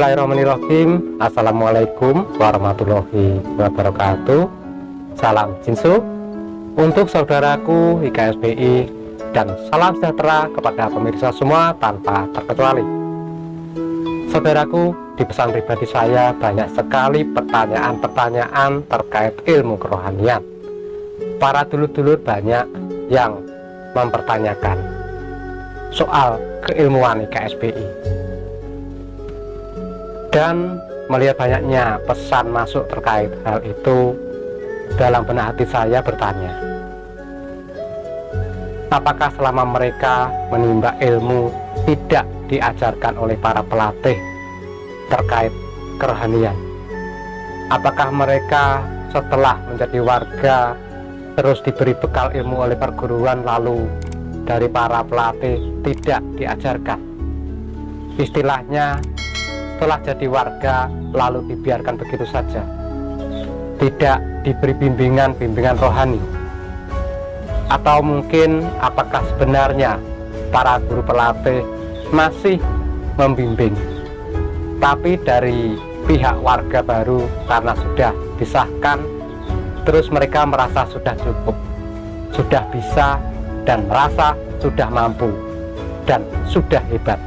Bismillahirrahmanirrahim. Assalamualaikum warahmatullahi wabarakatuh. Salam Jinsu untuk saudaraku IKSBI dan salam sejahtera kepada pemirsa semua tanpa terkecuali. Saudaraku, di pesan pribadi saya banyak sekali pertanyaan-pertanyaan terkait ilmu kerohanian. Para dulur-dulur banyak yang mempertanyakan soal keilmuan IKSBI. Dan melihat banyaknya pesan masuk terkait hal itu, dalam benak hati saya bertanya, apakah selama mereka menimba ilmu tidak diajarkan oleh para pelatih terkait kerohanian? Apakah mereka setelah menjadi warga terus diberi bekal ilmu oleh perguruan, lalu dari para pelatih tidak diajarkan? Istilahnya, setelah jadi warga lalu dibiarkan begitu saja, tidak diberi bimbingan rohani? Atau mungkin apakah sebenarnya para guru pelatih masih membimbing, tapi dari pihak warga baru karena sudah disahkan, terus mereka merasa sudah cukup, sudah bisa, dan merasa sudah mampu dan sudah hebat,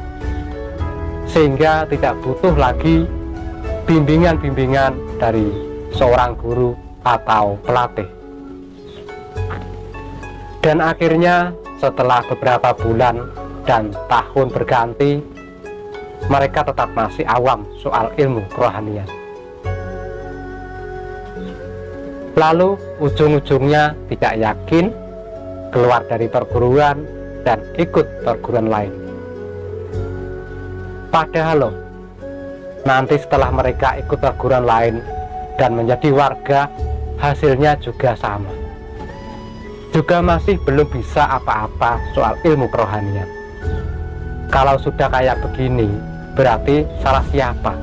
sehingga tidak butuh lagi bimbingan dari seorang guru atau pelatih. Dan akhirnya setelah beberapa bulan dan tahun berganti, mereka tetap masih awam soal ilmu kerohanian. Lalu ujung-ujungnya tidak yakin, keluar dari perguruan dan ikut perguruan lain. Padahal loh, nanti setelah mereka ikut perguruan lain dan menjadi warga, hasilnya juga sama. Juga masih belum bisa apa-apa soal ilmu kerohanian. Kalau sudah kayak begini, berarti salah siapa?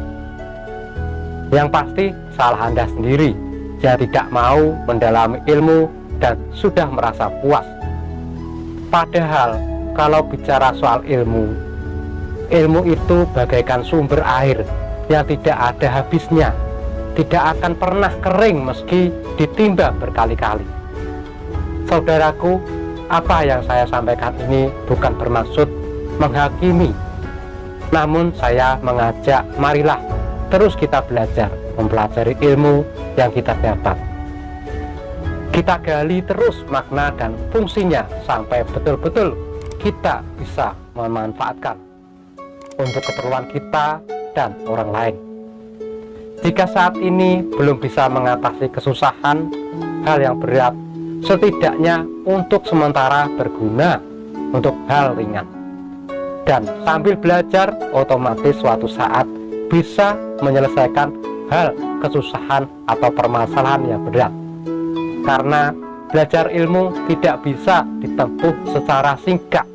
Yang pasti salah Anda sendiri yang tidak mau mendalami ilmu dan sudah merasa puas. Padahal kalau bicara soal ilmu itu bagaikan sumber air yang tidak ada habisnya, tidak akan pernah kering meski ditimba berkali-kali. Saudaraku, apa yang saya sampaikan ini bukan bermaksud menghakimi, namun saya mengajak, marilah terus kita belajar, mempelajari ilmu yang kita dapat. Kita gali terus makna dan fungsinya sampai betul-betul kita bisa memanfaatkan untuk keperluan kita dan orang lain. Jika saat ini belum bisa mengatasi kesusahan, hal yang berat, setidaknya untuk sementara berguna untuk hal ringan. Dan sambil belajar, otomatis suatu saat bisa menyelesaikan hal kesusahan atau permasalahan yang berat. Karena belajar ilmu tidak bisa ditempuh secara singkat,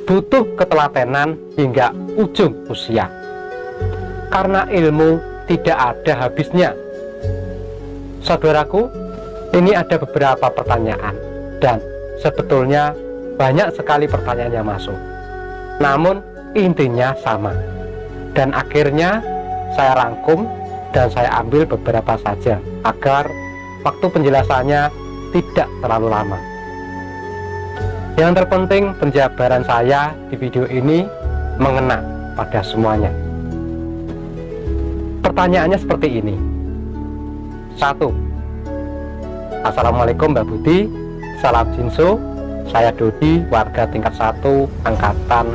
butuh ketelatenan hingga ujung usia, karena ilmu tidak ada habisnya. Saudaraku, ini ada beberapa pertanyaan dan sebetulnya banyak sekali pertanyaan yang masuk, namun intinya sama. Dan akhirnya saya rangkum dan saya ambil beberapa saja agar waktu penjelasannya tidak terlalu lama. Yang terpenting, penjabaran saya di video ini mengena pada semuanya. Pertanyaannya seperti ini. 1. Assalamualaikum Mbak Budi, salam Jinsu. Saya Dodi, warga tingkat 1 angkatan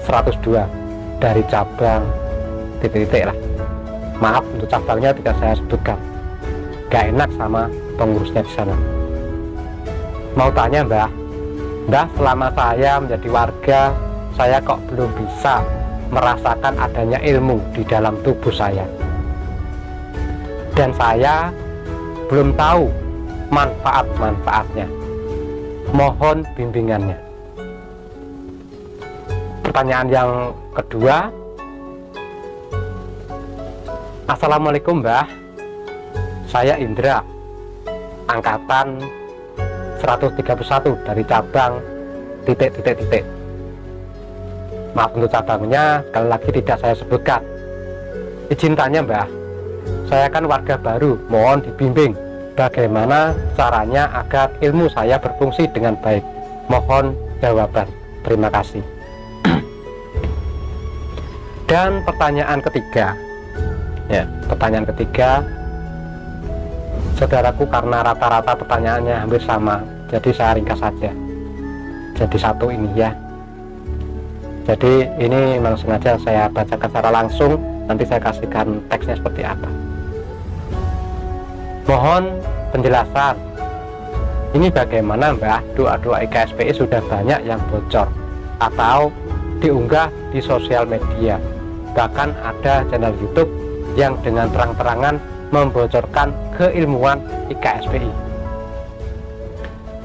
102 dari cabang titik-titik lah. Maaf untuk cabangnya tidak saya sebutkan, gak enak sama pengurusnya di sana. Mau tanya Mbah, selama saya menjadi warga, saya kok belum bisa merasakan adanya ilmu di dalam tubuh saya, dan saya belum tahu manfaat-manfaatnya. Mohon bimbingannya. Pertanyaan yang kedua. Assalamualaikum Mbah, saya Indra, angkatan 131 dari cabang titik-titik-titik. Maaf untuk cabangnya, sekali lagi tidak saya sebutkan. Izin tanya Mbah, saya kan warga baru, mohon dibimbing bagaimana caranya agar ilmu saya berfungsi dengan baik. Mohon jawaban. Terima kasih. Dan pertanyaan ketiga, pertanyaan ketiga, saudaraku, karena rata-rata pertanyaannya hampir sama, jadi saya ringkas saja. Jadi satu ini ya. Jadi ini memang sengaja saya bacakan secara langsung, nanti saya kasihkan teksnya seperti apa. Mohon penjelasan. Ini bagaimana Mbah, doa-doa IKSPI sudah banyak yang bocor atau diunggah di sosial media. Bahkan ada channel YouTube yang dengan terang-terangan membocorkan keilmuan IKSPI.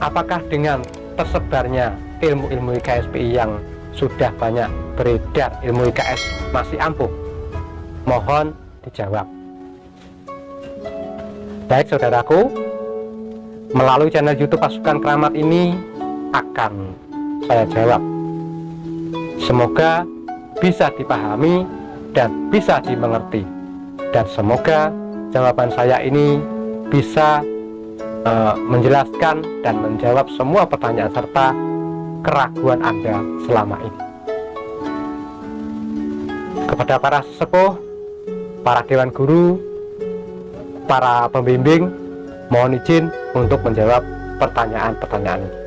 Apakah dengan tersebarnya ilmu-ilmu IKSPI yang sudah banyak beredar, ilmu IKS masih ampuh? Mohon dijawab. Baik saudaraku, melalui channel YouTube Pasukan Keramat ini akan saya jawab. Semoga bisa dipahami dan bisa dimengerti, dan semoga jawaban saya ini bisa menjelaskan dan menjawab semua pertanyaan serta keraguan Anda selama ini. Kepada para sesepuh, para dewan guru, para pembimbing, mohon izin untuk menjawab pertanyaan-pertanyaan ini.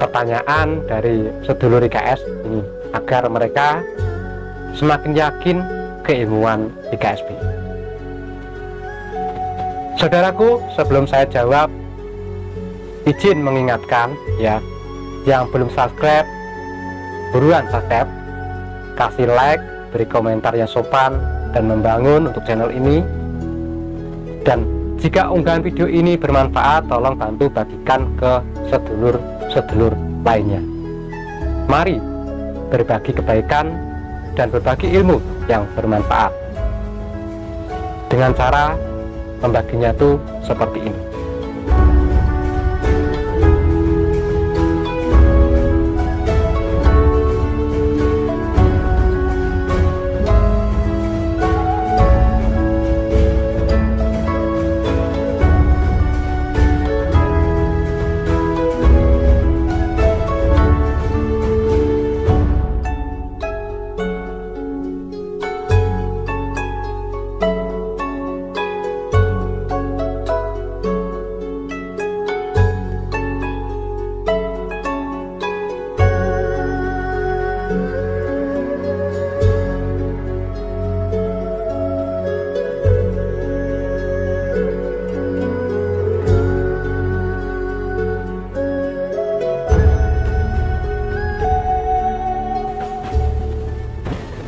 Pertanyaan dari sedulur IKS ini agar mereka semakin yakin keilmuan IKSP. Saudaraku, sebelum saya jawab, izin mengingatkan ya, yang belum subscribe, buruan subscribe, kasih like, beri komentar yang sopan dan membangun untuk channel ini. Dan jika unggahan video ini bermanfaat, tolong bantu bagikan ke sedulur-sedulur lainnya. Mari berbagi kebaikan dan berbagi ilmu yang bermanfaat. Dengan cara membaginya tuh seperti ini.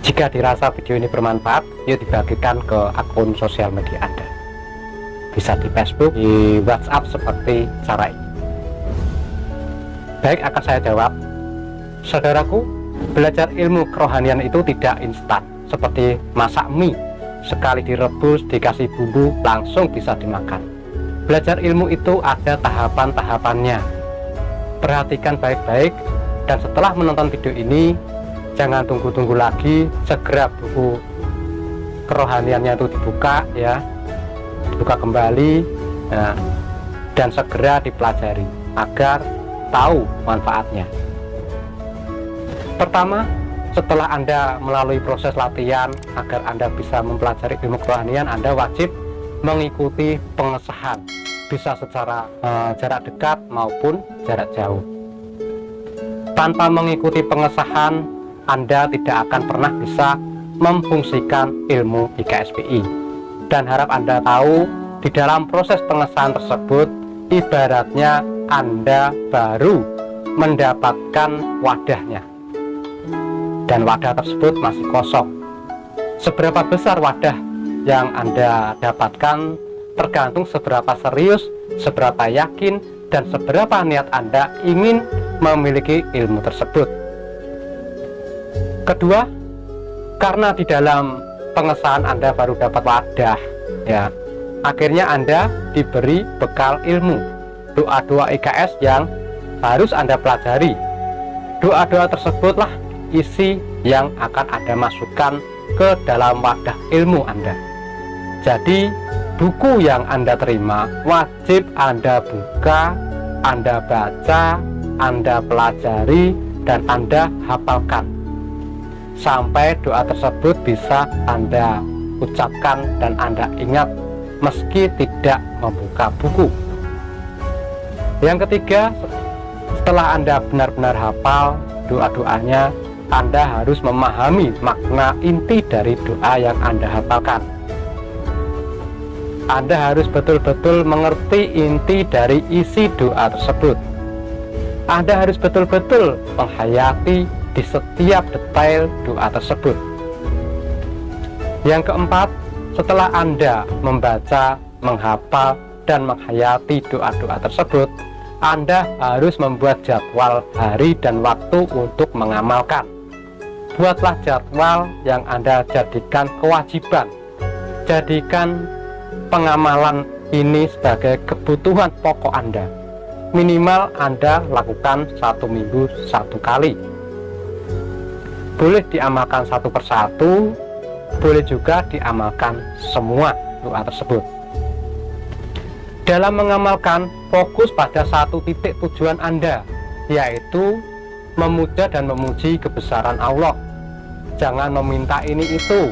Jika dirasa video ini bermanfaat, yuk dibagikan ke akun sosial media Anda. Bisa di Facebook, di WhatsApp seperti cara ini. Baik, akan saya jawab. Saudaraku, belajar ilmu kerohanian itu tidak instan, seperti masak mie. Sekali direbus, dikasih bumbu, langsung bisa dimakan. Belajar ilmu itu ada tahapan-tahapannya. Perhatikan baik-baik, dan setelah menonton video ini, jangan tunggu-tunggu lagi, segera buku kerohaniannya itu dibuka ya, dibuka kembali, dan segera dipelajari agar tahu manfaatnya. Pertama, setelah Anda melalui proses latihan agar Anda bisa mempelajari ilmu kerohanian, Anda wajib mengikuti pengesahan, bisa secara jarak dekat maupun jarak jauh. Tanpa mengikuti pengesahan, Anda tidak akan pernah bisa memfungsikan ilmu IKSPI. Dan harap Anda tahu, di dalam proses pengesahan tersebut, ibaratnya Anda baru mendapatkan wadahnya, dan wadah tersebut masih kosong. Seberapa besar wadah yang Anda dapatkan tergantung seberapa serius, seberapa yakin, dan seberapa niat Anda ingin memiliki ilmu tersebut. Kedua, karena di dalam pengesahan Anda baru dapat wadah ya, akhirnya Anda diberi bekal ilmu, doa-doa IKS yang harus Anda pelajari. Doa-doa tersebutlah isi yang akan Anda masukkan ke dalam wadah ilmu Anda. Jadi buku yang Anda terima wajib Anda buka, Anda baca, Anda pelajari, dan Anda hafalkan sampai doa tersebut bisa Anda ucapkan dan Anda ingat meski tidak membuka buku. Yang ketiga, setelah Anda benar-benar hafal doa-doanya, Anda harus memahami makna inti dari doa yang Anda hafalkan. Anda harus betul-betul mengerti inti dari isi doa tersebut. Anda harus betul-betul menghayati di setiap detail doa tersebut. Yang keempat, setelah Anda membaca, menghafal, dan menghayati doa-doa tersebut, Anda harus membuat jadwal hari dan waktu untuk mengamalkan. Buatlah jadwal yang Anda jadikan kewajiban. Jadikan pengamalan ini sebagai kebutuhan pokok Anda. Minimal Anda lakukan 1 minggu 1 kali. Boleh diamalkan satu persatu, boleh juga diamalkan semua doa tersebut. Dalam mengamalkan, fokus pada satu titik tujuan Anda, yaitu memuja dan memuji kebesaran Allah. Jangan meminta ini itu.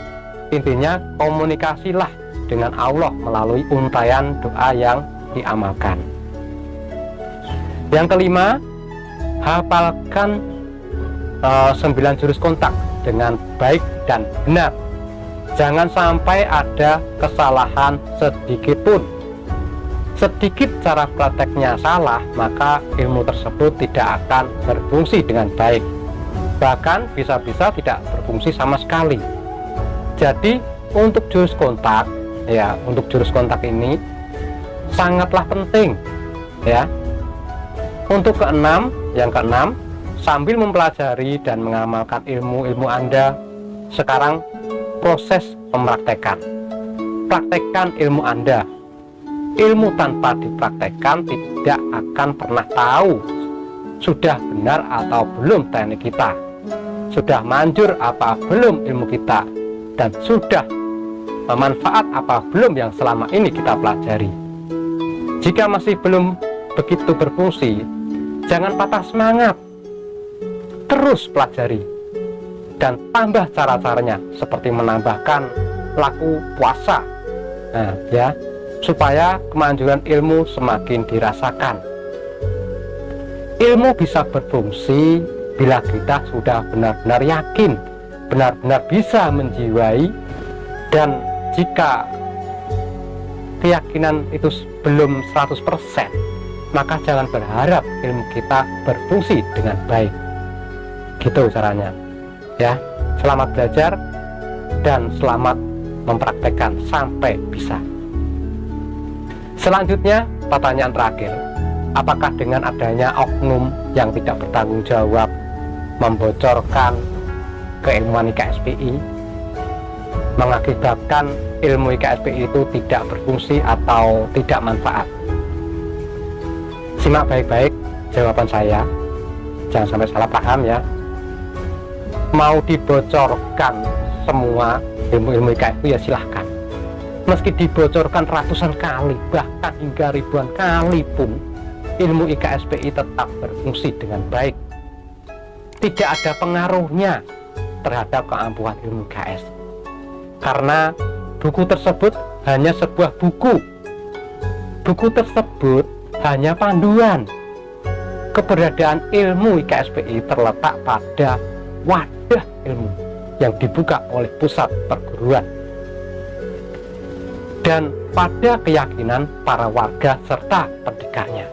Intinya komunikasilah dengan Allah melalui untayan doa yang diamalkan. Yang kelima, hafalkan 9 jurus kontak dengan baik dan benar. Jangan sampai ada kesalahan sedikit pun. Sedikit cara prakteknya salah, maka ilmu tersebut tidak akan berfungsi dengan baik. Bahkan bisa-bisa tidak berfungsi sama sekali. Jadi untuk jurus kontak, ya, untuk jurus kontak ini sangatlah penting, ya. Untuk yang keenam, sambil mempelajari dan mengamalkan ilmu-ilmu Anda, sekarang proses mempraktekkan. Praktekkan ilmu Anda. Ilmu tanpa dipraktekkan tidak akan pernah tahu sudah benar atau belum teknik kita, sudah manjur apa belum ilmu kita, dan sudah bermanfaat apa belum yang selama ini kita pelajari. Jika masih belum begitu berfungsi, jangan patah semangat. Terus pelajari dan tambah cara-caranya, seperti menambahkan laku puasa, ya, supaya kemanjuran ilmu semakin dirasakan. Ilmu bisa berfungsi bila kita sudah benar-benar yakin, benar-benar bisa menjiwai, dan jika keyakinan itu belum 100%, maka jangan berharap ilmu kita berfungsi dengan baik. Gitu caranya, ya. Selamat belajar dan selamat mempraktekkan sampai bisa. Selanjutnya, pertanyaan terakhir, apakah dengan adanya oknum yang tidak bertanggung jawab membocorkan keilmuan IKSPI mengakibatkan ilmu IKSPI itu tidak berfungsi atau tidak manfaat? Simak baik-baik jawaban saya, jangan sampai salah paham, ya. Mau dibocorkan semua ilmu-ilmu IKSPI, ya silahkan. Meski dibocorkan ratusan kali, bahkan hingga ribuan kali pun, ilmu IKSPI tetap berfungsi dengan baik. Tidak ada pengaruhnya terhadap keampuhan ilmu IKS, karena buku tersebut hanya sebuah buku. Buku tersebut hanya panduan. Keberadaan ilmu IKSPI terletak pada wadah ilmu yang dibuka oleh pusat perguruan dan pada keyakinan para warga serta pendekarnya.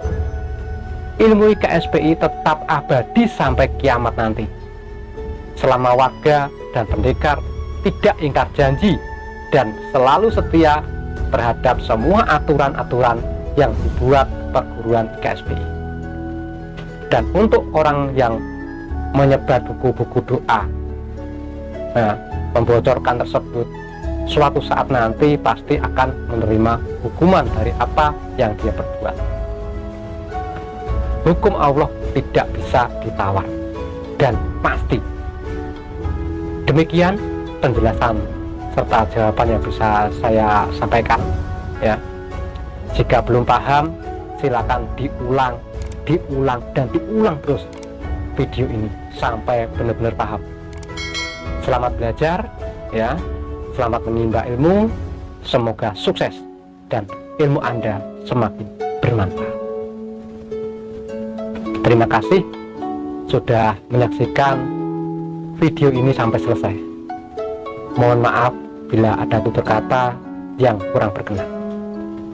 Ilmu IKSPI tetap abadi sampai kiamat nanti, selama warga dan pendekar tidak ingkar janji dan selalu setia terhadap semua aturan-aturan yang dibuat perguruan IKSPI. Dan untuk orang yang menyebar buku-buku doa, membocorkan tersebut, suatu saat nanti pasti akan menerima hukuman dari apa yang dia perbuat. Hukum Allah tidak bisa ditawar dan pasti. Demikian penjelasan serta jawaban yang bisa saya sampaikan ya. Jika belum paham, silakan diulang dan diulang terus video ini sampai benar-benar paham. Selamat belajar ya, selamat menimba ilmu, semoga sukses dan ilmu Anda semakin bermanfaat. Terima kasih sudah menyaksikan video ini sampai selesai. Mohon maaf bila ada tutur kata yang kurang berkenan.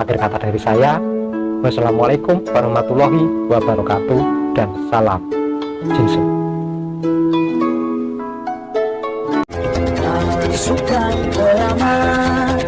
Akhir kata dari saya, wassalamualaikum warahmatullahi wabarakatuh dan salam Jinsu. Suka beramai